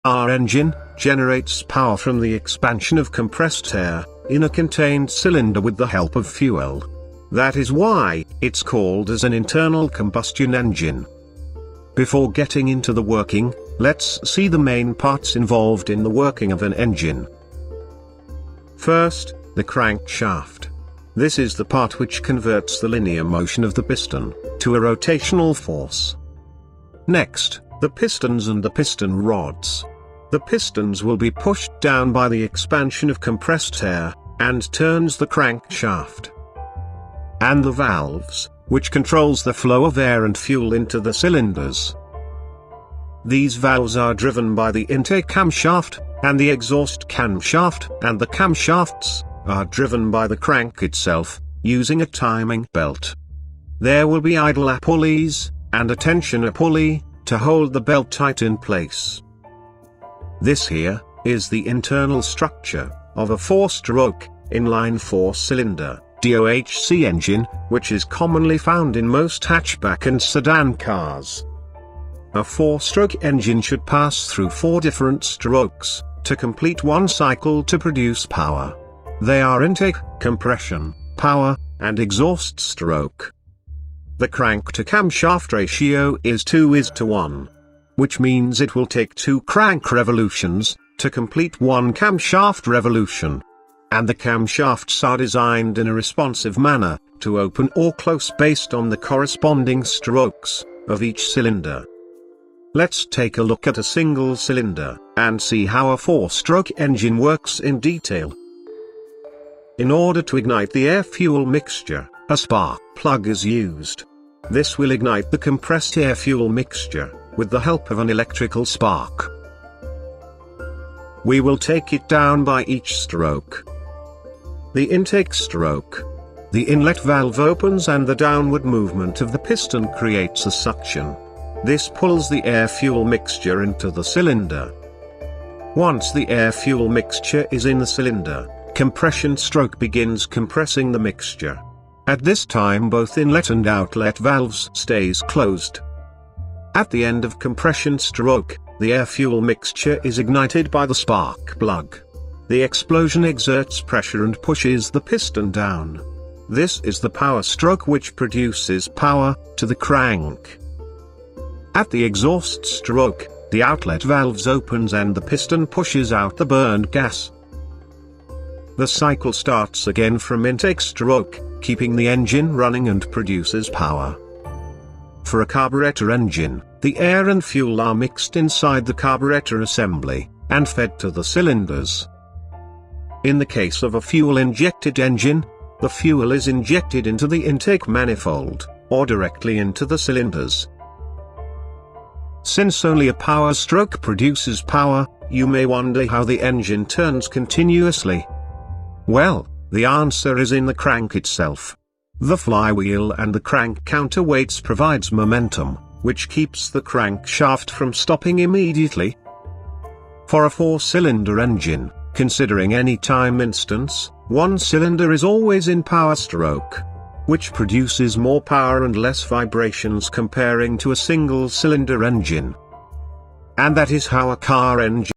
Our engine generates power from the expansion of compressed air in a contained cylinder with the help of fuel. That is why it's called as an internal combustion engine. Before getting into the working, let's see the main parts involved in the working of an engine. First, the crankshaft. This is the part which converts the linear motion of the piston to a rotational force. Next, the pistons and the piston rods. The pistons will be pushed down by the expansion of compressed air, and turns the crankshaft. And the valves, which controls the flow of air and fuel into the cylinders. These valves are driven by the intake camshaft, and the exhaust camshaft, and the camshafts are driven by the crank itself, using a timing belt. There will be idler pulleys, and a tensioner pulley, to hold the belt tight in place. This here is the internal structure of a 4-stroke, inline 4-cylinder, DOHC engine, which is commonly found in most hatchback and sedan cars. A 4-stroke engine should pass through 4 different strokes to complete one cycle to produce power. They are intake, compression, power, and exhaust stroke. The crank to camshaft ratio is 2:1. Which means it will take 2 crank revolutions to complete 1 camshaft revolution. And the camshafts are designed in a responsive manner to open or close based on the corresponding strokes of each cylinder. Let's take a look at a single cylinder and see how a 4-stroke engine works in detail. In order to ignite the air-fuel mixture, a spark plug is used. This will ignite the compressed air-fuel mixture with the help of an electrical spark. We will take it down by each stroke. The intake stroke. The inlet valve opens and the downward movement of the piston creates a suction. This pulls the air-fuel mixture into the cylinder. Once the air-fuel mixture is in the cylinder, compression stroke begins compressing the mixture. At this time both inlet and outlet valves stays closed. At the end of compression stroke, the air-fuel mixture is ignited by the spark plug. The explosion exerts pressure and pushes the piston down. This is the power stroke which produces power to the crank. At the exhaust stroke, the outlet valves opens and the piston pushes out the burned gas. The cycle starts again from intake stroke, keeping the engine running and produces power. For a carburetor engine, the air and fuel are mixed inside the carburetor assembly, and fed to the cylinders. In the case of a fuel-injected engine, the fuel is injected into the intake manifold, or directly into the cylinders. Since only a power stroke produces power, you may wonder how the engine turns continuously. Well, the answer is in the crank itself. The flywheel and the crank counterweights provides momentum, which keeps the crankshaft from stopping immediately. For a 4-cylinder engine, considering any time instance, one cylinder is always in power stroke, which produces more power and less vibrations comparing to a single-cylinder engine. And that is how a car engine